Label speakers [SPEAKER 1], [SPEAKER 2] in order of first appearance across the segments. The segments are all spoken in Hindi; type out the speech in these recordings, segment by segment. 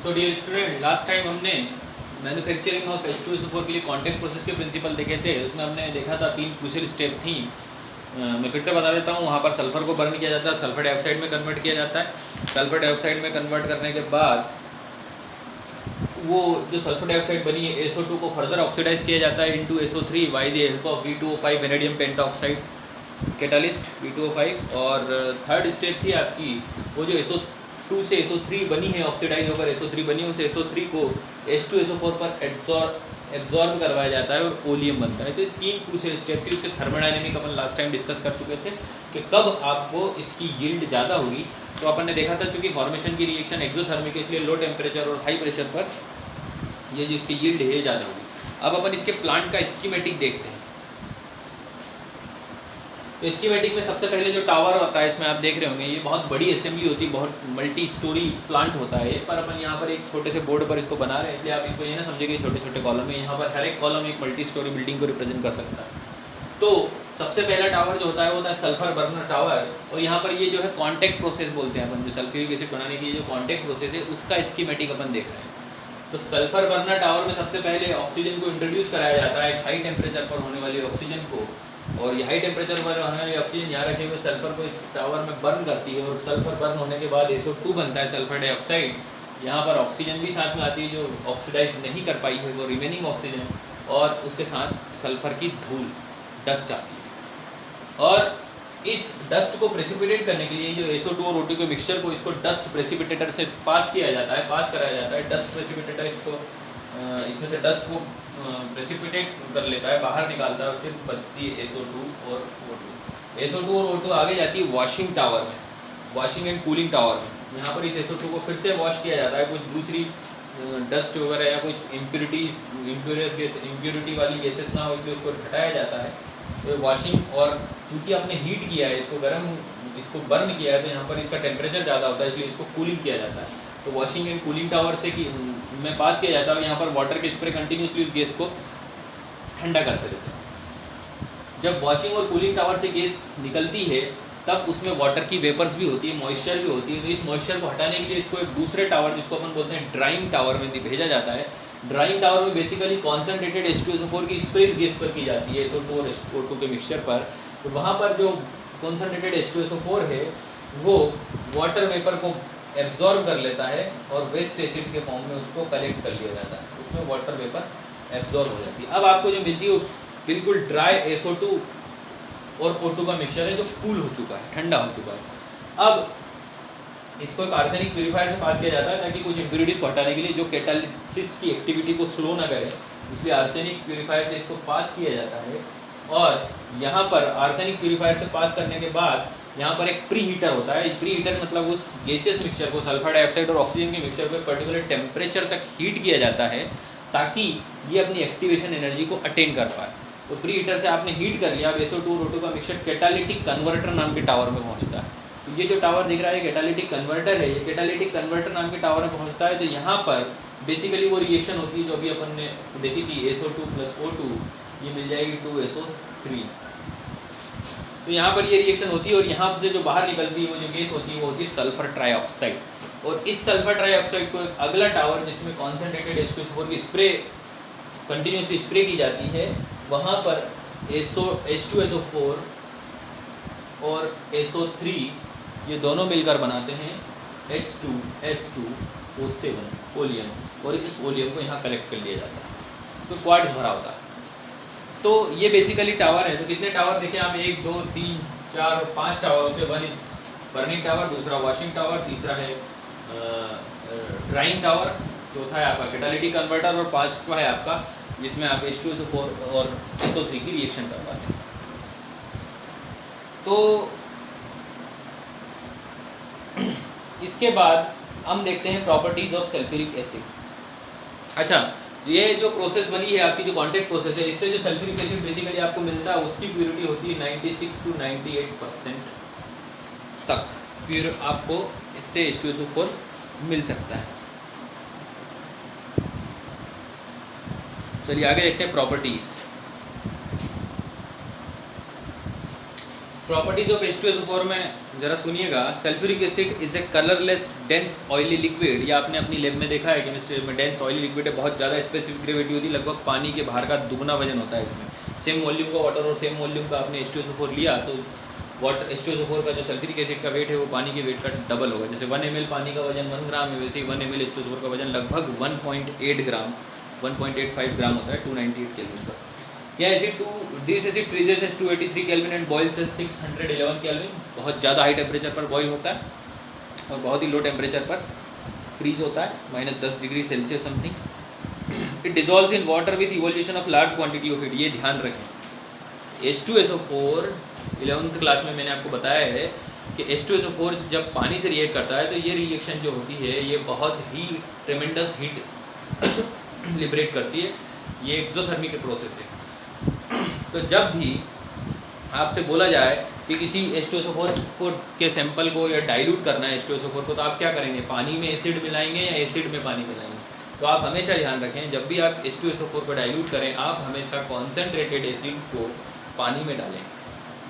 [SPEAKER 1] सो डियर स्टूडेंट, लास्ट टाइम हमने मैन्युफैक्चरिंग ऑफ H2SO4 के लिए कॉन्टैक्ट प्रोसेस के प्रिंसिपल देखे थे। उसमें हमने देखा था 3 क्रूशियल स्टेप थी। मैं फिर से बता देता हूँ। वहाँ पर सल्फ़र को बर्न किया जाता है, सल्फ़र डाइऑक्साइड में कन्वर्ट किया जाता है। सल्फ़र डाइऑक्साइड में कन्वर्ट करने के बाद वो जो सल्फ़र डाइऑक्साइड बनी है SO2 को फर्दर ऑक्सीडाइज किया जाता है into SO3 by the help of V2O5 vanadium pentoxide catalyst V2O5। और थर्ड स्टेप थी आपकी वो जो SO2 से SO3 बनी है, ऑक्सीडाइज होकर SO3 बनी है, उस SO3 को H2SO4 पर एब्जॉर्ब करवाया जाता है और ओलियम बनता है। तो ये 3 क्रूशियल स्टेप थी। उसके थर्मोडायनेमिक अपन लास्ट टाइम डिस्कस कर चुके थे कि कब आपको इसकी यील्ड ज़्यादा होगी। तो अपन ने देखा था चूँकि फॉर्मेशन की रिएक्शन एक्सोथर्मिक है, इसलिए लो टेम्परेचर और हाई प्रेशर पर ये जो इसकी यील्ड है ज़्यादा होगी। अब अपन इसके प्लांट का स्कीमेटिक देखते हैं। तो स्कीमेटिक में सबसे पहले जो टावर होता है, इसमें आप देख रहे होंगे ये बहुत बड़ी असेंबली होती है, बहुत मल्टी स्टोरी प्लांट होता है। पर अपन यहाँ पर एक छोटे से बोर्ड पर इसको बना रहे हैं, इसलिए आप इसको ये ना समझिए कि छोटे छोटे कॉलम है। यहाँ पर हर एक कॉलम एक मल्टी स्टोरी बिल्डिंग को रिप्रेजेंट कर सकता है। तो सबसे पहला टावर जो होता है वो होता है सल्फर बर्नर टावर। और यहाँ पर ये जो है कॉन्टैक्ट प्रोसेस बोलते हैं अपन, जो सल्फ्यूरिक एसिड बनाने की जो कॉन्टैक्ट प्रोसेस है उसका स्कीमेटिक अपन देख रहे हैं। तो सल्फर बर्नर टावर में सबसे पहले ऑक्सीजन को इंट्रोड्यूस कराया जाता है, हाई टेम्परेचर पर होने वाली ऑक्सीजन को। और ये हाई टेम्परेचर पर होने वाली ऑक्सीजन यहाँ रखे हुए सल्फर को इस टावर में बर्न करती है। और सल्फर बर्न होने के बाद SO2 बनता है, सल्फर डाइऑक्साइड। यहाँ पर ऑक्सीजन भी साथ में आती है जो ऑक्सीडाइज नहीं कर पाई है, वो रिमेनिंग ऑक्सीजन। और उसके साथ सल्फर की धूल, डस्ट आती है। और इस डस्ट को प्रेसिपिटेट करने के लिए जो SO2 और O2 के मिक्सचर को इसको डस्ट प्रेसिपिटेटर से पास किया जाता है, पास कराया जाता है। डस्ट प्रेसिपिटेटर इसको इसमें से डस्ट को प्रेसिपिटेट कर लेता है, बाहर निकालता है, और सिर्फ बचती है SO2 और O2। SO2 और O2 आगे जाती है वॉशिंग टावर में, वॉशिंग एंड कूलिंग टावर में। यहाँ पर इस SO2 को फिर से वॉश किया जाता है, कुछ दूसरी डस्ट वगैरह या कुछ इम्प्योरिटी वाली गैसेस ना हो, इसलिए उसको हटाया जाता है। तो वॉशिंग, और चूँकि आपने हीट किया है इसको, इसको बर्न किया है, तो यहाँ पर इसका टेम्परेचर ज़्यादा होता है, इसलिए इसको कूलिंग किया जाता है। तो वॉशिंग एंड कूलिंग टावर से में पास किया जाता है। यहाँ पर वाटर के स्प्रे कंटिन्यूसली उस गैस को ठंडा करते रहते हैं। जब वॉशिंग और कूलिंग टावर से गैस निकलती है तब उसमें वाटर की वेपर्स भी होती है, मॉइस्चर भी होती है। तो इस मॉइस्चर को हटाने के लिए इसको एक दूसरे टावर, जिसको अपन बोलते हैं ड्राइंग टावर में भेजा जाता है। ड्राइंग टावर में बेसिकली कॉन्सनट्रेटेड H2SO4 की स्प्रे इस गैस पर की जाती है, SO2 और O2 के मिक्सचर पर। तो वहाँ पर जो कॉन्सनट्रेटेड H2SO4 है वो वाटर वेपर को एब्जॉर्ब कर लेता है और वेस्ट एसिड के फॉर्म में उसको कलेक्ट कर लिया जाता है, उसमें वाटर वेपर एब्जॉर्ब हो जाती है। अब आपको जो मिलती है वो बिल्कुल ड्राई SO2 और O2 का मिक्सचर है, जो कूल हो चुका है, ठंडा हो चुका है। अब इसको एक आर्सेनिक प्यूरीफायर से पास किया जाता है, ताकि कुछ इम्प्योरिटीज़ को हटाने के लिए, जो कैटालिसिस की एक्टिविटी को स्लो ना करे, इसलिए आर्सेनिक प्यूरीफायर से इसको पास किया जाता है। और यहाँ पर आर्सेनिक प्यूरीफायर से पास करने के बाद यहाँ पर एक प्री हीटर होता है। प्री हीटर मतलब उस गैसियस मिक्सचर को, सल्फर डाइऑक्साइड और ऑक्सीजन के मिक्सचर को पर्टिकुलर टेम्परेचर तक हीट किया जाता है, ताकि ये अपनी एक्टिवेशन एनर्जी को अटेन कर पाए। तो प्री हीटर से आपने हीट कर लिया, अब SO2 और O2 का मिक्सचर कैटालिटिक कन्वर्टर नाम के टावर में पहुँचता है। तो ये जो टावर दिख रहा है कैटालिटिक कन्वर्टर है, ये कैटालिटिक कन्वर्टर नाम के टावर में पहुँचता है। तो यहाँ पर बेसिकली वो रिएक्शन होती है जो अभी अपन ने देखी थी, SO2 + O2, ये मिल जाएगी 2SO3। तो यहाँ पर ये रिएक्शन होती है, और यहाँ से जो बाहर निकलती है वो जो गैस होती है वो होती है सल्फर ट्राइऑक्साइड। और इस सल्फर ट्राइऑक्साइड को एक अगला टावर, जिसमें कॉन्सनट्रेटेड H2SO4 की स्प्रे कंटिन्यूसली स्प्रे की जाती है, वहाँ पर H2SO4 और SO3 ये दोनों मिलकर बनाते हैं H2S2O7 ओलियम, और इस ओलियम को यहाँ कलेक्ट कर लिया जाता है, तो क्वार्ट्ज भरा होता है। तो ये बेसिकली टावर है। तो कितने टावर देखें आप, 1 2 3 4 और 5 टावर होते हैं। वन इज बर्निंग टावर, दूसरा वॉशिंग टावर, तीसरा है ड्राइंग टावर, चौथा है आपका कैटालिटिक कन्वर्टर, और पांचवा है आपका जिसमें आप H2SO4 और SO3 की रिएक्शन कर पाते हैं। तो इसके बाद हम देखते हैं प्रॉपर्टीज़ ऑफ सल्फ्यूरिक एसिड। अच्छा, ये जो प्रोसेस बनी है आपकी, जो कॉन्टैक्ट प्रोसेस है, इससे जो सल्फ्यूरिक एसिड बेसिकली आपको मिलता है उसकी प्योरिटी होती है 96 to 98% तक प्योर आपको इससे H2SO4 मिल सकता है। चलिए आगे देखते हैं प्रॉपर्टीज़। प्रॉपर्टीज ऑफ H2SO4 में ज़रा सुनिएगा। Sulphuric acid is a colourless dense oily liquid. या आपने अपनी लैब में देखा है केमिस्ट्री में, डेंस ऑयली लिक्विड है, बहुत ज़्यादा स्पेसिफिक ग्रेविटी होती है, लगभग पानी के बाहर का दुगना वजन होता है इसमें। सेम वॉल्यूम का वाटर और सेम वॉल्यूम का आपने H2SO4 लिया तो H2SO4 का जो सल्फ्यूरिक एसिड का वेट है वो पानी के वेट का डबल होगा। जैसे 1 ml पानी का वजन 1 ग्राम है, वैसे ही 1 ml H2SO4 का वजन लगभग 1.8 ग्राम 1.85 ग्राम होता है 298 केल्विन पर। यह acid this acid freezes at 283 kelvin and boils at 611 kelvin. बहुत ज़्यादा हाई टेम्परेचर पर बॉयल होता है और बहुत ही लो टेम्परेचर पर फ्रीज होता है, -10 degree Celsius something. It dissolves in water with evolution of large quantity of it. ये ध्यान रखें। H2SO4 11th क्लास में मैंने आपको बताया है कि H2SO4 जब पानी से रिएक्ट करता है तो ये रिएक्शन जो होती है ये बहुत ही ट्रेमेंडस हीट लिबरेट करती है। ये एक्सोथर्मिक प्रोसेस है। तो जब भी आपसे बोला जाए कि किसी H2SO4 को के सैंपल को या डाइल्यूट करना है H2SO4 को, तो आप क्या करेंगे? पानी में एसिड मिलाएंगे या एसिड में पानी मिलाएंगे? तो आप हमेशा ध्यान रखें, जब भी आप H2SO4 को डाइल्यूट करें आप हमेशा कॉन्सेंट्रेटेड एसिड को पानी में डालें।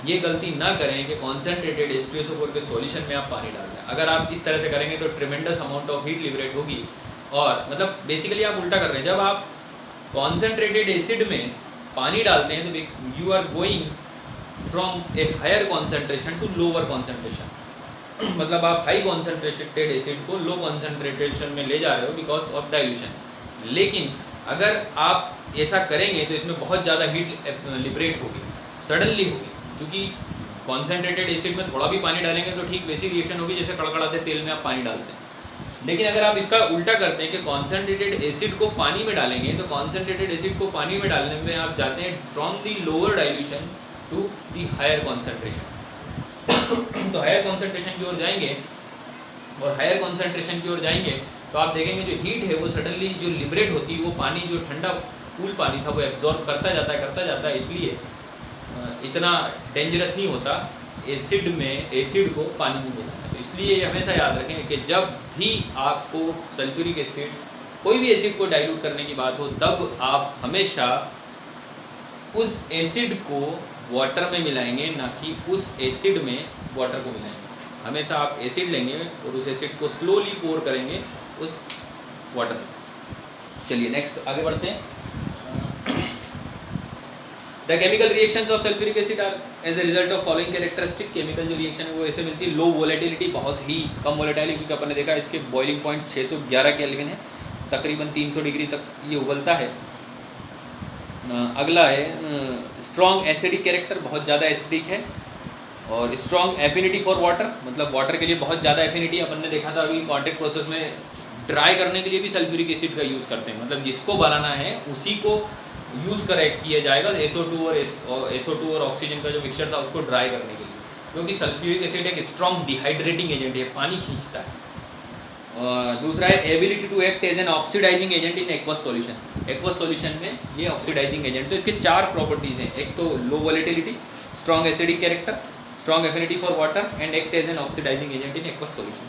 [SPEAKER 1] ये गलती ना करें कि कॉन्सेंट्रेटेड H2SO4 के सॉल्यूशन में आप पानी डाल दें। अगर आप इस तरह से करेंगे तो tremendous amount of heat liberate होगी। और मतलब बेसिकली आप उल्टा कर रहे हैं। जब आप कॉन्सेंट्रेटेड एसिड में पानी डालते हैं तो you are going from a higher concentration to lower concentration. मतलब आप हाई कॉन्सेंट्रेटेड एसिड को लो कॉन्सेंट्रेशन में ले जा रहे हो बिकॉज ऑफ डाइल्यूशन। लेकिन अगर आप ऐसा करेंगे तो इसमें बहुत ज़्यादा हीट लिबरेट होगी, सडनली होगी। क्योंकि कॉन्सेंट्रेटेड एसिड में थोड़ा भी पानी डालेंगे तो ठीक वैसी रिएक्शन होगी जैसे कड़कड़ाते तेल में आप पानी डालते हैं। लेकिन अगर आप इसका उल्टा करते हैं कि कॉन्सेंट्रेटेड एसिड को पानी में डालेंगे तो कॉन्सेंट्रेटेड एसिड को पानी में डालने में आप जाते हैं from the lower dilution to the higher concentration. तो हायर कॉन्सेंट्रेशन की ओर जाएंगे और हायर कॉन्सेंट्रेशन की ओर जाएंगे तो आप देखेंगे जो हीट है वो सडनली जो लिबरेट होती है वो पानी जो ठंडा कूल पानी था वो एब्जॉर्ब करता जाता है। इसलिए इतना डेंजरस नहीं होता एसिड को पानी में मिलाना। तो इसलिए हमेशा याद रखें कि जब भी आपको सल्फ्यूरिक एसिड कोई भी एसिड को डाइल्यूट करने की बात हो तब आप हमेशा उस एसिड को वाटर में मिलाएंगे, ना कि उस एसिड में वाटर को मिलाएंगे। हमेशा आप एसिड लेंगे और उस एसिड को स्लोली पोर करेंगे उस वाटर में। चलिए नेक्स्ट आगे बढ़ते हैं। The chemical reactions of sulphuric acid are as a result of following characteristic. Chemical जो रिएक्शन है वो ऐसे मिलती है। लो वोलेटिलिटी, बहुत ही कम वोलेटिलिटी का अपन ने देखा, इसके बॉइलिंग पॉइंट 611 केल्विन है, तकरीबन 300 डिग्री तक ये उबलता है। अगला है स्ट्रॉन्ग एसिडिक कैरेक्टर, बहुत ज़्यादा एसिडिक है। और स्ट्रॉन्ग एफिनिटी फॉर वाटर, मतलब वाटर के लिए बहुत ज़्यादा एफिनिटी। अपन ने देखा था अभी कॉन्टैक्ट प्रोसेस में ड्राई करने के लिए भी सल्फ्यूरिक एसिड का यूज़ करते हैं। मतलब जिसको बनाना है उसी को यूज़ किया जाएगा SO2 और ऑक्सीजन का जो मिक्सचर था उसको ड्राई करने के लिए, क्योंकि सल्फ्यूरिक एसिड एक स्ट्रॉन्ग डिहाइड्रेटिंग एजेंट है, पानी खींचता है। दूसरा है ability to act as an oxidising agent in aqueous solution. Aqueous solution में ये ऑक्सीडाइजिंग एजेंट। तो इसके 4 प्रॉपर्टीज़ हैं। एक तो low volatility, strong acidic character, strong affinity for water and act as an oxidising agent in aqueous solution.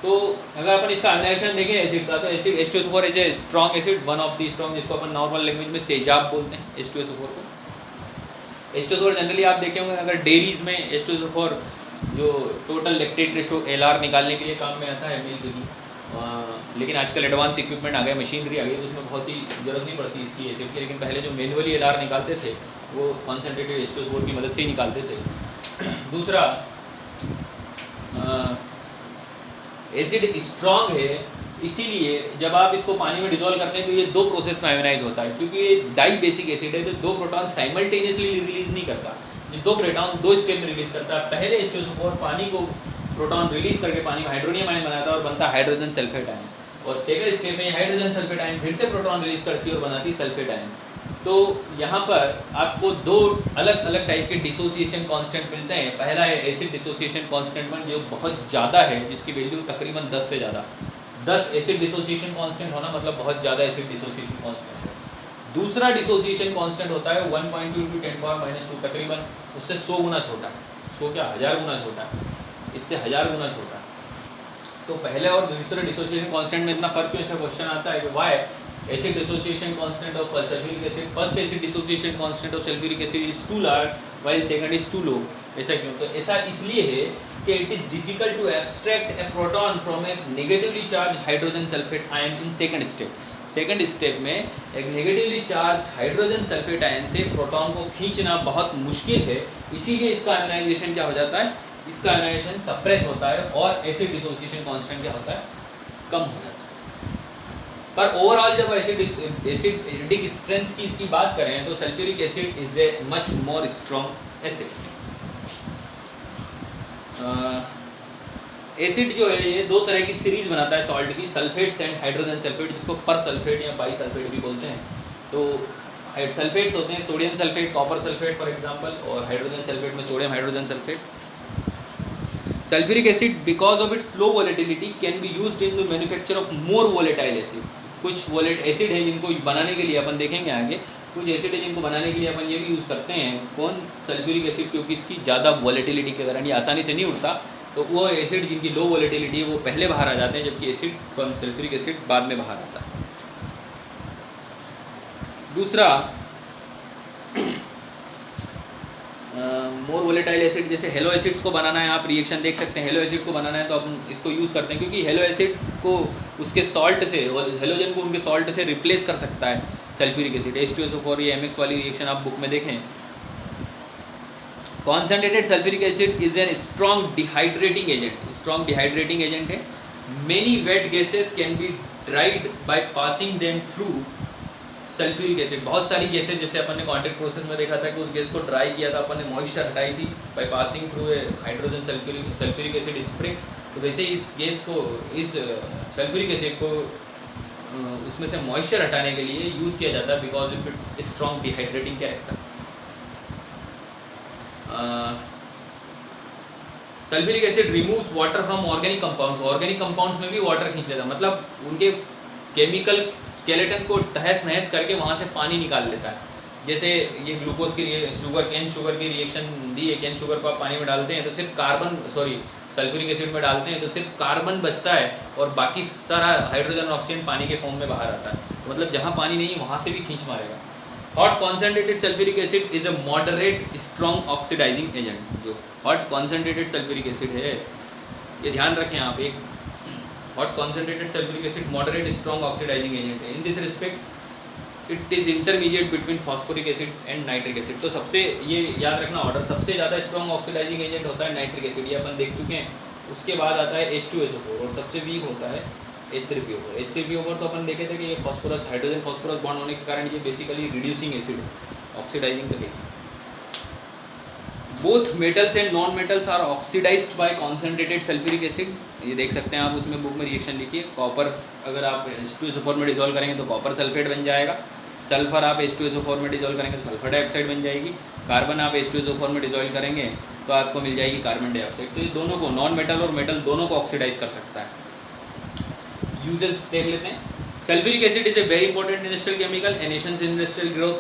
[SPEAKER 1] तो अगर अपन इसका एनालिसिस देखें एसिड का, तो acid H2SO4 is a strong acid, one of the strong, जिसको अपन नॉर्मल लैंग्वेज में तेजाब बोलते हैं H2SO4 को। H2SO4 जनरली आप देखे होंगे अगर डेयरीज में H2SO4 जो टोटल लैक्टेट रेशो LR निकालने के लिए काम में आता है मिल्क की। लेकिन आजकल एडवांस इक्विपमेंट आ गए, मशीनरी आ गई, तो उसमें बहुत ही ज़रूरत नहीं पड़ती इसकी एसिड की। लेकिन पहले जो मैनुअली LR निकालते थे वो कॉन्सेंट्रेटेड H2SO4 की मदद से ही निकालते थे। दूसरा एसिड स्ट्रॉन्ग है, इसीलिए जब आप इसको पानी में डिसॉल्व करते हैं तो ये 2 प्रोसेस में आयोनाइज होता है। क्योंकि ये डाई बेसिक एसिड है तो 2 प्रोटॉन साइमल्टेनियसली रिलीज नहीं करता, ये 2 प्रोटॉन 2 स्टेप में रिलीज करता है। पहले H2SO4 पानी को प्रोटॉन रिलीज करके पानी में हाइड्रोनियम आयन बनाता है और बनता है हाइड्रोजन सल्फेट आयन, और सेकंड स्टेप में हाइड्रोजन सल्फेट आयन फिर से प्रोटॉन रिलीज करती है और बनाती है सल्फेट आयन। तो यहाँ पर आपको 2 अलग अलग टाइप के डिसोसिएशन कांस्टेंट मिलते हैं। पहला है एसिड डिसोसिएशन कांस्टेंट 1 जो बहुत ज़्यादा है, जिसकी वैल्यू तकरीबन 10 से ज़्यादा, 10 एसिड डिसोसिएशन कांस्टेंट होना मतलब बहुत ज़्यादा एसिड डिसोसिएशन कांस्टेंट है। दूसरा डिसोसिएशन कांस्टेंट होता है 1.2 × 10⁻², तकरीबन उससे 100 गुना छोटा है, 100 क्या 1000 गुना छोटा है, इससे 1000 गुना छोटा है। तो पहले और दूसरे डिसोसिएशन कांस्टेंट में इतना फर्क क्यों? ऐसा क्वेश्चन आता है कि Y acid dissociation constant of sulfuric acid, first acid dissociation constant of sulfuric acid is too large while second is too low. ऐसा क्यों? तो ऐसा इसलिए है कि it is difficult to abstract a proton from a negatively charge hydrogen sulphate ion in second step. Second step में एक negatively charge hydrogen sulphate ion से प्रोटॉन को खींचना बहुत मुश्किल है, इसीलिए इसका आयोनाइजेशन क्या हो जाता है, इसका आयोनाइजेशन सप्रेस होता है और एसिड डिसोसिएशन कांस्टेंट क्या होता है, कम हो जाता है। पर ओवरऑल जब एसिडिक स्ट्रेंथ की इसकी बात करें तो sulphuric acid is a much more strong acid. Acid जो है ये दो तरह की सीरीज बनाता है सॉल्ट की, सल्फेट्स एंड हाइड्रोजन सल्फेट, जिसको पर सल्फेट या बाई सल्फेट भी बोलते हैं। तो सल्फेट्स होते हैं sodium sulphate, copper sulphate for example, और हाइड्रोजन सल्फेट में sodium hydrogen sulphate. Sulphuric acid because of its low volatility can be used in the manufacture of more volatile acid. कुछ एसिड है जिनको बनाने के लिए अपन देखेंगे आगे, कुछ एसिड है जिनको बनाने के लिए अपन ये भी यूज़ करते हैं, कौन, सल्फ्यूरिक एसिड, क्योंकि इसकी ज़्यादा वोलेटिलिटी के कारण ये आसानी से नहीं उठता, तो वो एसिड जिनकी लो वोलेटिलिटी है वो पहले बाहर आ जाते हैं, जबकि एसिड कौन, सल्फ्यूरिक एसिड बाद में बाहर आता है। दूसरा मोर वोलेटाइल एसिड, जैसे हेलो एसिड्स को बनाना है, आप रिएक्शन देख सकते हैं, हेलो एसिड को बनाना है तो अपन इसको यूज़ करते हैं, क्योंकि हेलो एसिड को उसके सॉल्ट से और हेलोजन को उनके सॉल्ट से रिप्लेस कर सकता है सल्फ्यूरिक एसिड। H2SO4 ये MX वाली रिएक्शन आप बुक में देखें। Concentrated sulphuric acid is an strong dehydrating agent, strong dehydrating agent है। Many wet gases can be dried by passing them through sulphuric acid. बहुत सारी गैसेस, जैसे अपन ने कॉन्टैक्ट प्रोसेस में देखा था कि उस गैस को ड्राई किया था अपन ने, मॉइस्चर हटाई थी by passing through a hydrogen sulphuric acid spray. तो वैसे इस गैस को, इस सल्फ्यूरिक एसिड को उसमें से मॉइस्चर हटाने के लिए यूज़ किया जाता है because of its strong dehydrating character. Sulphuric acid removes water from organic compounds. Organic compounds में भी वाटर खींच लेता है, मतलब उनके केमिकल स्केलेटन को तहस नहस करके वहाँ से पानी निकाल लेता है। जैसे ये ग्लूकोज की कैन शुगर की रिएक्शन दी है, कैन शुगर को आप पानी में डालते हैं तो सिर्फ सल्फ्यूरिक एसिड में डालते हैं तो सिर्फ कार्बन बचता है और बाकी सारा हाइड्रोजन और ऑक्सीजन पानी के फॉर्म में बाहर आता है, मतलब जहाँ पानी नहीं है वहाँ से भी खींच मारेगा। Hot concentrated sulphuric acid is a moderate strong oxidizing agent. जो हॉट कॉन्सेंट्रेटेड सल्फ्यूरिक एसिड है, ये ध्यान रखें आप, एक hot concentrated sulphuric acid moderate strong oxidizing agent है। In this respect it is intermediate between phosphoric acid and nitric acid. तो सबसे ये याद रखना ऑर्डर, सबसे ज़्यादा स्ट्रॉन्ग ऑक्सीडाइजिंग एजेंट होता है नाइट्रिक एसिड, ये अपन देख चुके हैं। उसके बाद आता है H2SO4 और सबसे वीक होता है H3PO4। H3PO4 तो अपन देखे थे कि ये फॉस्फोरस, हाइड्रोजन फॉस्फोरस बॉन्ड होने के कारण ये बेसिकली रिड्यूसिंग एसिड है, ऑक्सीडाइजिंग तो है। Both metals and non metals are oxidised by concentrated sulphuric acid. ये देख सकते हैं आप, उसमें बुक में रिएक्शन लिखिए। कॉपर अगर आप H2SO4 में डिजोल्व करेंगे तो कॉपर सल्फेट बन जाएगा। सल्फर आप H2SO4 में डिजोल्व करेंगे तो सल्फर डाइऑक्साइड बन जाएगी। कार्बन आप H2SO4 में डिजोल्व करेंगे तो आपको मिल जाएगी कार्बन डाइऑक्साइड। तो ये दोनों को, नॉन मेटल और मेटल दोनों को ऑक्सीडाइज कर सकता है। यूजेस देख लेते हैं। Sulphuric acid is a very important industrial chemical. A Nations industrial growth,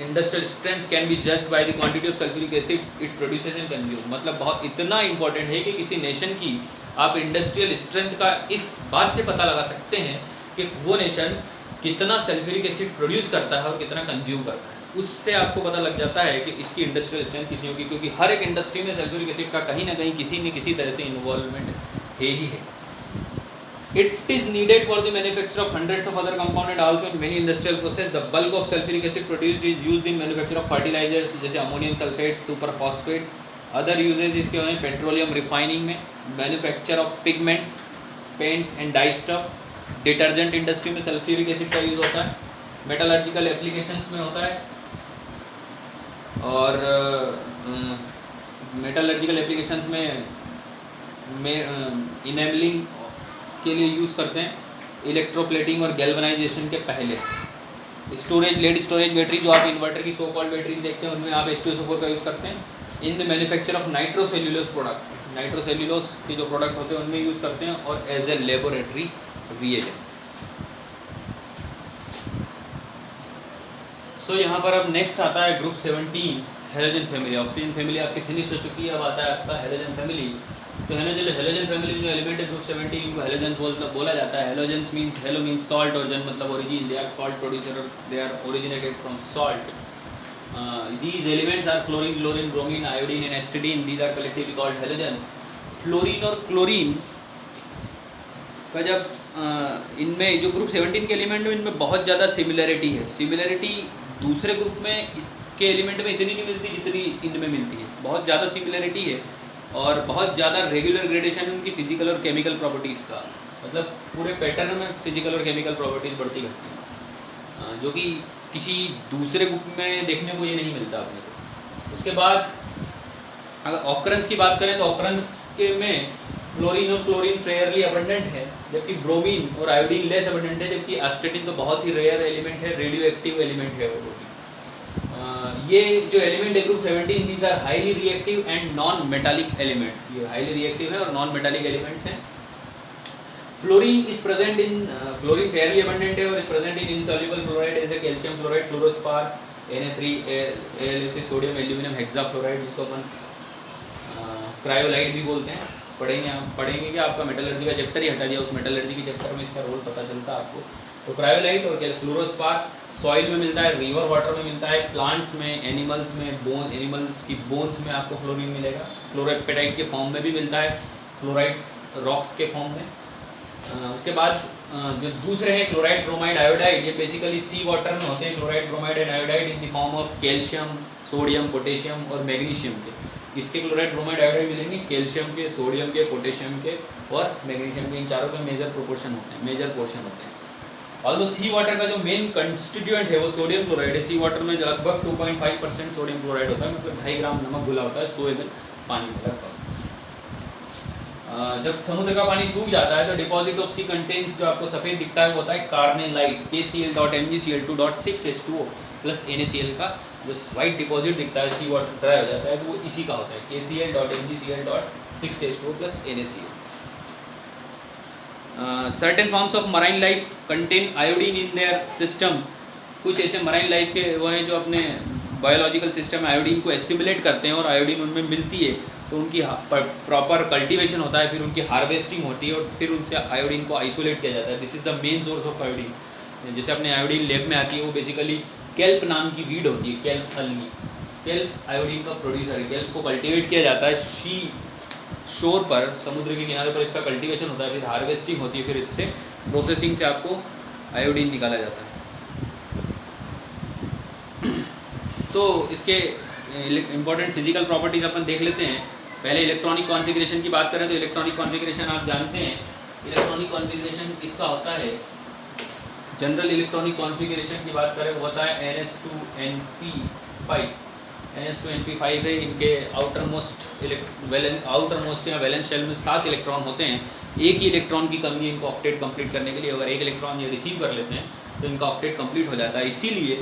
[SPEAKER 1] industrial strength can be judged by the quantity of sulphuric acid it produces and consume. मतलब बहुत इतना इंपॉर्टेंट है कि किसी नेशन की आप इंडस्ट्रियल स्ट्रेंथ का इस बात से पता लगा सकते हैं कि वो नेशन कितना सल्फ्यूरिक एसिड प्रोड्यूस करता है और कितना कंज्यूम करता है। उससे आपको पता लग जाता है कि इसकी इंडस्ट्रियल स्ट्रेंथ कितनी होगी, क्योंकि हर एक इंडस्ट्री में सल्फ्यूरिक एसिड का कहीं ना कहीं किसी न किसी तरह से इन्वॉल्वमेंट है ही है। It is needed for the manufacture of hundreds of other compounds and also in many industrial process. The bulk of sulfuric acid produced is used in manufacture of fertilizers जैसे ammonium sulphate, super phosphate. Other uses इसके हैं पेट्रोलियम रिफाइनिंग में, manufacture of pigments, paints and dye stuff. Detergent industry में सल्फ्यूरिक एसिड का यूज़ होता है। मेटलर्जिकल एप्लीकेशंस में होता है और मेटलर्जिकल एप्लीकेशंस में इनेबलिंग के लिए यूज़ करते हैं, इलेक्ट्रोप्लेटिंग और गैल्वनाइजेशन के पहले। स्टोरेज, लेड स्टोरेज बैटरी, जो आप इन्वर्टर की सो कॉल्ड बैटरीज देखते हैं उनमें आप H2SO4 का यूज़ करते हैं। In the manufacture of nitrocellulose product, nitrocellulose के जो प्रोडक्ट होते हैं उनमें यूज़ करते हैं और as a laboratory reagent. So यहाँ पर अब नेक्स्ट आता है group 17 halogen family. Oxygen family आपकी फिनिश हो चुकी है, अब आता है आपका हेलोजन फैमिली। तो हेलोजन फैमिली जो एलिमेंट है ग्रुप 17 इनको हेलोजन बोला जाता है। Halogens means, halo means salt और जन मतलब origin, they are salt producer और they are originated from salt. these elements are fluorine, chlorine, bromine, iodine and acetylene. These are collectively called halogens. Fluorine और क्लोरीन का जब इनमें जो ग्रुप 17 के एलिमेंट में इनमें बहुत ज़्यादा सिमिलरिटी है। सिमिलरिटी दूसरे ग्रुप में के एलिमेंट में इतनी नहीं मिलती जितनी इनमें मिलती है। बहुत ज़्यादा सिमिलरिटी है और बहुत ज़्यादा रेगुलर ग्रेडेशन है उनकी फिजिकल और केमिकल प्रॉपर्टीज़ का। मतलब पूरे पैटर्न में फिजिकल और केमिकल प्रॉपर्टीज़ बढ़ती घटती हैं, जो कि किसी दूसरे ग्रुप में देखने को ये नहीं मिलता अपने को। उसके बाद अगर ऑकरेंस की बात करें तो ऑकरेंस के में फ्लोरीन और क्लोरीन फेयरली अबंडेंट है, जबकि ब्रोमीन और आयोडीन लेस अबंडेंट है, जबकि एस्टेटिन तो बहुत ही रेयर एलिमेंट है, रेडियो एक्टिव एलिमेंट है वो भी। ये जो एलिमेंट है group 17, these are highly reactive and non metallic elements. ये हाईली रिएक्टिव है और नॉन मेटालिक एलिमेंट्स हैं। Fluorine is present in fluorine fairly abundant है और इज प्रेजेंट इन इनसॉल्युबल फ्लोराइड जैसे calcium fluoride, fluorospar, Na3, sodium aluminium hexafluoride, जिसको अपन क्रायोलाइट भी बोलते हैं। पढ़ेंगे कि आपका मेटलर्जी का चैप्टर ही हटा दिया, उस मेटलर्जी के चैप्टर में इसका रोल पता चलता है आपको। तो क्रायोलाइट और फ्लोरोस्पार सॉइल में मिलता है, रिवर वाटर में मिलता है, प्लांट्स में, एनिमल्स में, एनिमल्स की बोन्स में आपको फ्लोरीन मिलेगा। फ्लोरोपेटाइट के फॉर्म में भी मिलता है, फ्लोराइड रॉक्स के फॉर्म में। उसके बाद जो दूसरे हैं क्लोराइड, ब्रोमाइड, आयोडाइड, ये बेसिकली सी वाटर में होते हैं। Chloride, bromide and iodide in the form of calcium, sodium, potassium और मैग्नीशियम के। इसके क्लोराइड, ब्रोमाइड, आयोडाइड मिलेंगे कैल्शियम के, सोडियम के, पोटेशियम के और मैग्नीशियम के। इन चारों के मेजर प्रोपोर्शन होते हैं, मेजर पोर्शन होते हैं। ऑल्दो सी वाटर का जो मेन कंस्टिट्यूएंट है वो सोडियम क्लोराइड है। सी वाटर में लगभग 2.5% सोडियम क्लोराइड होता है, मतलब 2.5 ग्राम नमक घुला होता है 100 ml पानी में लगभग। जब समुद्र का पानी सूख जाता है तो डिपॉजिट ऑफ सी कंटेन्स, जो आपको सफ़ेद दिखता है वो होता है कार्नेलाइट, KCl.MgCl2.6H2O प्लस NaCl का जो वाइट डिपॉजिट दिखता है सी वाटर ड्राई हो जाता है तो वो इसी का होता है, KCl.MgCl.6H2O plus NaCl। Certain forms of marine life contain iodine in their system. कुछ ऐसे मराइन लाइफ के वो हैं जो अपने बायोलॉजिकल सिस्टम में आयोडीन को एसिमिलेट करते हैं और आयोडीन उनमें मिलती है तो उनकी प्रॉपर कल्टीवेशन होता है, फिर उनकी हार्वेस्टिंग होती है और फिर उनसे आयोडीन को आइसोलेट किया जाता है। This is the main source of iodine. जैसे अपने आयोडीन लैब में आती है, वो बेसिकली केल्प नाम की वीड होती है, केल्प अलगी। केल्प आयोडीन का प्रोड्यूसर है। केल्प को कल्टीवेट किया जाता है शोर पर, समुद्र के किनारे पर इसका कल्टीवेशन होता है, फिर हार्वेस्टिंग होती है, फिर इससे प्रोसेसिंग से आपको आयोडीन निकाला जाता है। तो इसके इम्पोर्टेंट फिजिकल प्रॉपर्टीज अपन देख लेते हैं। पहले इलेक्ट्रॉनिक कॉन्फ़िगरेशन की बात करें तो इलेक्ट्रॉनिक कॉन्फ़िगरेशन आप जानते हैं, इलेक्ट्रॉनिक कॉन्फ़िगरेशन इसका होता है, जनरल इलेक्ट्रॉनिक कॉन्फ़िगरेशन की बात करें वो होता है NS2NP5। NS2NP5 है। इनके आउटर मोस्ट या वैलेंस शेल में 7 इलेक्ट्रॉन होते हैं। एक ही इलेक्ट्रॉन की कमी है इनको ऑक्टेट कंप्लीट करने के लिए। अगर एक इलेक्ट्रॉन ये रिसीव कर लेते हैं तो इनका ऑक्टेट कंप्लीट हो जाता है। इसीलिए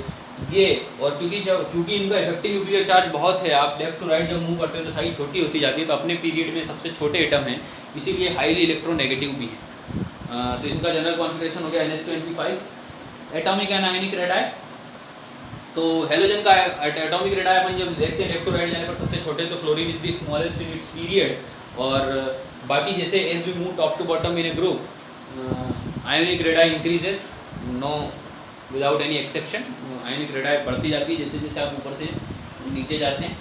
[SPEAKER 1] ये, और चूँकि इनका इफेक्टिव न्यूक्लियर चार्ज बहुत है, आप लेफ्ट टू राइट जब मूव करते हैं तो साइज छोटी होती जाती है, तो अपने पीरियड में सबसे छोटे एटम हैं, इसीलिए हाईली इलेक्ट्रोनेगेटिव भी है। तो इनका जनरल कॉन्फ़िगरेशन हो गया NS2NP5। Atomic and ionic radii, तो हेलोजन का एटॉमिक रेडाई अपन जब देखते हैं लेफ्ट टू राइट जाने पर सबसे छोटे, तो fluorine is the smallest in its period. और बाकी जैसे as we move top to bottom in a group, ionic radii increases, no without any exception. Ionic radii बढ़ती जाती है जैसे जैसे आप ऊपर से नीचे जाते हैं।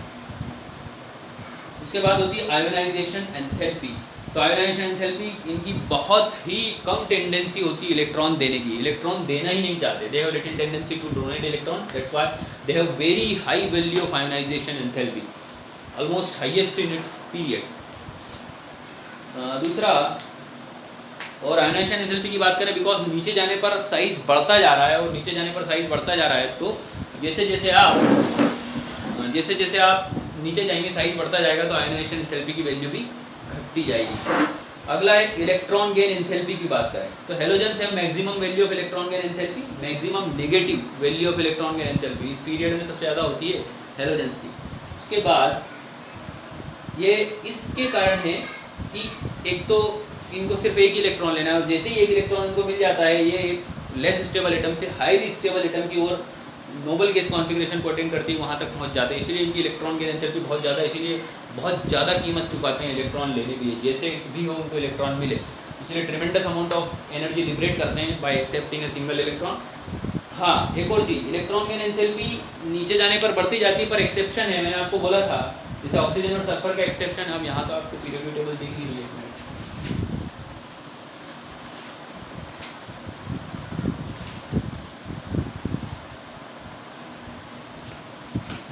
[SPEAKER 1] उसके बाद होती है आयोनाइजेशन एंथैल्पी। तो आयोनाइजेशन एंथैल्पी इनकी बहुत ही कम टेंडेंसी होती है इलेक्ट्रॉन देने की, इलेक्ट्रॉन देना ही नहीं चाहते। They have little tendency to donate electron, that's why they have very high value of ionisation enthalpy, almost highest in its period. दूसरा, और आयोनाइजेशन एंथैल्पी की बात करें, बिकॉज नीचे जाने पर साइज बढ़ता जा रहा है और नीचे जाने पर साइज बढ़ता जा रहा है, तो जैसे जैसे आप नीचे जाएंगे साइज बढ़ता जाएगा तो आयोनाइजेशन एंथैल्पी की वैल्यू भी घटती जाएगी। अगला है इलेक्ट्रॉन गेन एंथैल्पी की बात करें तो हेलोजेंस है maximum value of electron gain enthalpy, maximum negative value of electron gain enthalpy इस पीरियड में सबसे ज़्यादा होती है हेलोजेंस की। उसके बाद ये इसके कारण है कि एक तो इनको सिर्फ एक इलेक्ट्रॉन लेना है और जैसे ही एक इलेक्ट्रॉन इनको मिल जाता है ये एक लेस स्टेबल एटम से हाईली स्टेबल एटम की ओर नोबल गैस कॉन्फ़िगरेशन को अटेंड करती है, वहाँ तक पहुँच जाते हैं। इसीलिए इनकी इलेक्ट्रॉन गेन एंथैल्पी बहुत ज़्यादा, इसीलिए बहुत ज़्यादा कीमत चुकाते हैं इलेक्ट्रॉन लेने के लिए, जैसे भी हो उनको इलेक्ट्रॉन मिले। इसलिए tremendous amount of energy liberate करते हैं bye accepting a single electron. हाँ, एक और चीज़, इलेक्ट्रॉन गेन एंथैल्पी नीचे जाने पर बढ़ती जाती है, पर एक्सेप्शन है, मैंने आपको बोला था, जैसे ऑक्सीजन और सल्फर का एक्सेप्शन। अब यहाँ तो आपको पीरियोडिक टेबल दिख ही रही है,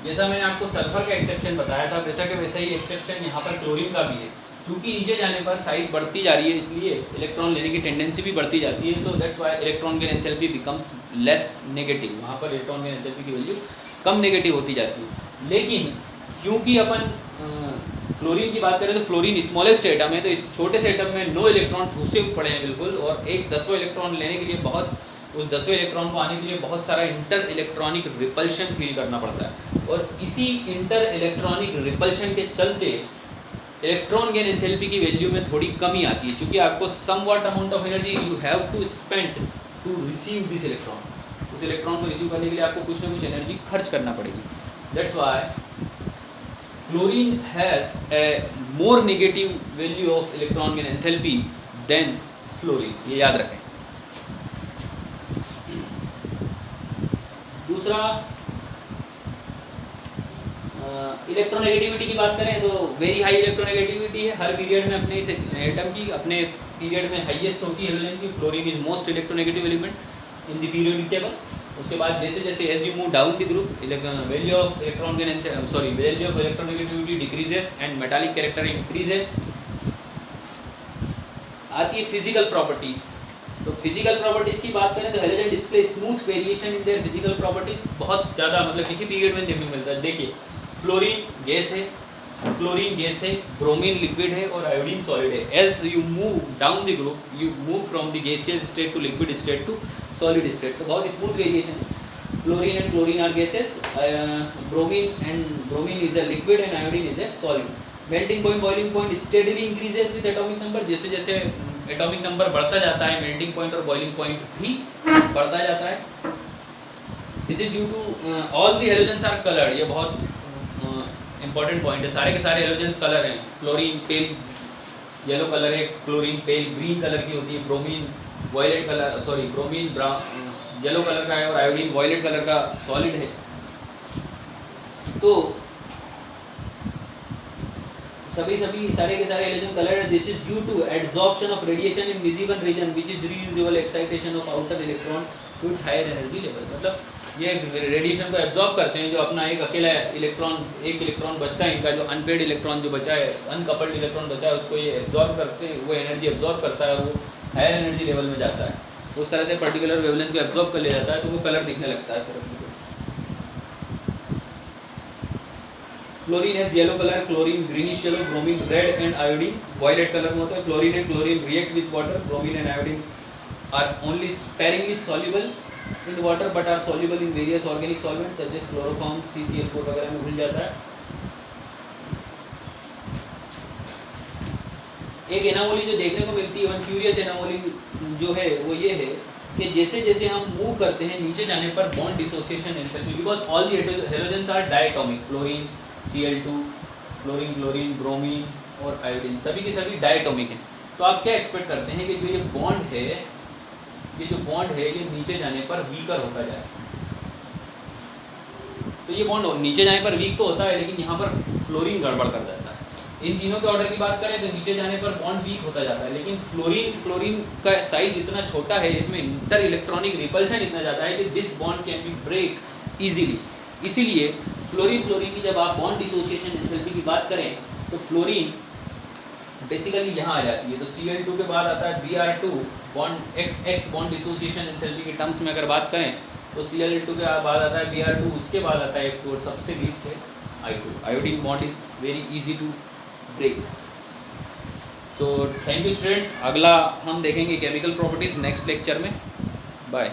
[SPEAKER 1] जैसा मैंने आपको सल्फर का एक्सेप्शन बताया था, वैसा के वैसा ही एक्सेप्शन यहाँ पर क्लोरीन का भी है। क्योंकि नीचे जाने पर साइज बढ़ती जा रही है, इसलिए इलेक्ट्रॉन लेने की टेंडेंसी भी बढ़ती जाती है, तो that's why electron gain enthalpy becomes less negative. वहाँ पर इलेक्ट्रॉन गेन एंथैल्पी की वैल्यू कम नेगेटिव होती जाती है। लेकिन क्योंकि अपन फ्लोरीन की बात करें तो फ्लोरीन स्मॉलेस्ट एटम है, तो इस छोटे से एटम में 9 इलेक्ट्रॉन ठूसे पड़े हैं बिल्कुल, और एक 10वां इलेक्ट्रॉन लेने के लिए उस 10वें इलेक्ट्रॉन को आने के लिए बहुत सारा इंटर इलेक्ट्रॉनिक रिपल्शन फील करना पड़ता है, और इसी इंटर इलेक्ट्रॉनिक रिपल्शन के चलते इलेक्ट्रॉन गेन एंथैल्पी की वैल्यू में थोड़ी कमी आती है, क्योंकि आपको somewhat amount of energy you have to spend to receive this electron. उस इलेक्ट्रॉन को रिसीव करने के लिए आपको कुछ ना कुछ एनर्जी खर्च करना पड़ेगी। That's why chlorine has a more negative value of electron gain enthalpy than fluorine, ये याद रखें। दूसरा, इलेक्ट्रोनेगेटिविटी की बात करें तो वेरी हाई इलेक्ट्रोनेगेटिविटी है हर पीरियड में, अपने इस एटम की अपने पीरियड में हाईएस्ट होती है हेलोजन की। Fluorine is most electronegative element in the periodic table. उसके बाद जैसे जैसे as you move down the group, value of electron gain value of electronegativity decreases and metallic character increases. आती है फिजिकल प्रॉपर्टीज। तो फिजिकल प्रॉपर्टीज़ की बात करें तो halogen display smooth variation in their physical properties, बहुत ज़्यादा, मतलब किसी पीरियड में देखने को मिलता है। देखिए, फ्लोरीन गैस है, क्लोरीन गैस है, ब्रोमीन लिक्विड है और आयोडीन सॉलिड है। As you move down the group, you move from the gaseous state to liquid state to solid state, तो बहुत स्मूथ वेरिएशन है। Fluorine and chlorine are gases, bromine is a liquid and iodine is a solid. Melting point, boiling point steadily increases with atomic number. जैसे जैसे एटॉमिक नंबर बढ़ता जाता है, मेल्टिंग पॉइंट और बॉइलिंग पॉइंट भी बढ़ता जाता है। This is due to all the halogens are coloured. ये बहुत इंपॉर्टेंट पॉइंट है, सारे के सारे हेलोजेंस कलर हैं। फ्लोरीन पेल येलो कलर है, क्लोरीन पेल ग्रीन कलर की होती है, bromine violet colour, sorry bromine brown yellow colour का है और आयोडीन वायलेट कलर का सॉलिड है। तो सभी सारे के सारे halogen colour. This is due to adsorption of radiation in visible region which is reusable excitation of outer electron to its higher energy level. मतलब ये रेडिएशन को एब्जॉर्ब करते हैं, जो अपना एक अकेला एक इलेक्ट्रॉन बचता है, इनका जो अनपेड इलेक्ट्रॉन जो बचा है, अनकपल्ड इलेक्ट्रॉन बचा है, उसको ये एब्जॉर्ब करते हैं, वो एनर्जी एब्जॉर्ब करता है और वो हायर एनर्जी लेवल में जाता है, उस तरह से पर्टिकुलर वेवलेंथ को एब्जॉर्ब कर ले जाता है, तो वो कलर दिखने लगता है फिर। Fluorine has yellow colour, chlorine greenish yellow, bromine red and iodine violet colour में होता है। Fluorine and chlorine react with water, bromine and iodine are only sparingly soluble in water but are soluble in various organic solvents such as chloroform, CCl4 वगैरह में घुल जाता है। एक एनामोली जो देखने को मिलती है, वन क्यूरियस एनामोली जो है वो ये है कि जैसे जैसे हम मूव करते हैं नीचे जाने पर bond dissociation enthalpy, because all the halogens are diatomic, fluorine Cl2, fluorine, chlorine, bromine और आयोडीन सभी के सभी डायटोमिक हैं। तो आप क्या एक्सपेक्ट करते हैं कि जो ये बॉन्ड है, ये नीचे जाने पर वीकर होता जाए। तो ये बॉन्ड नीचे जाने पर वीक तो होता है, लेकिन यहाँ पर फ्लोरीन गड़बड़ कर जाता है। इन तीनों के ऑर्डर की बात करें तो नीचे जाने पर बॉन्ड वीक होता जाता है, लेकिन फ्लोरीन का साइज इतना छोटा है, इसमें इंटर इलेक्ट्रॉनिक रिपल्शन इतना ज़्यादा है कि this bond can be break easily. इसीलिए फ्लोरीन की जब आप बॉन्ड डिसोसिएशन एंथैल्पी की बात करें तो फ्लोरीन बेसिकली यहाँ आ जाती है। तो Cl2 के बाद आता है Br2 bond XX bond dissociation enthalpy के टर्म्स में अगर बात करें तो Cl2 के बाद आता है Br2, उसके बाद आता है F2 और सबसे लीस्ट है I2। Iodine bond is very easy to break. तो थैंक यू स्टूडेंट्स, अगला हम देखेंगे केमिकल प्रॉपर्टीज नेक्स्ट लेक्चर में। बाय।